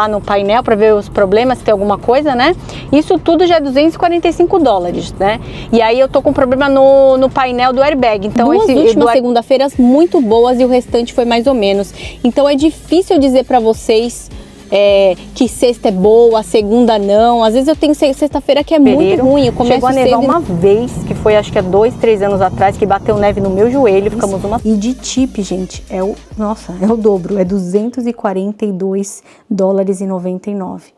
lá no painel para ver os problemas, se tem alguma coisa, né? Isso tudo já é 245 dólares, né? E aí eu tô com problema no painel do airbag. Então duas últimas segunda-feiras muito boas e o restante foi mais ou menos. Então é difícil dizer para vocês que sexta é boa, segunda não. Às vezes eu tenho sexta-feira que é muito ruim. Eu começo chegou a nevar cedo uma vez, que foi acho que há 2, 3 anos atrás, que bateu neve no meu joelho, ficamos uma... E de tip, gente, nossa, é o dobro, é 242 dólares e 99.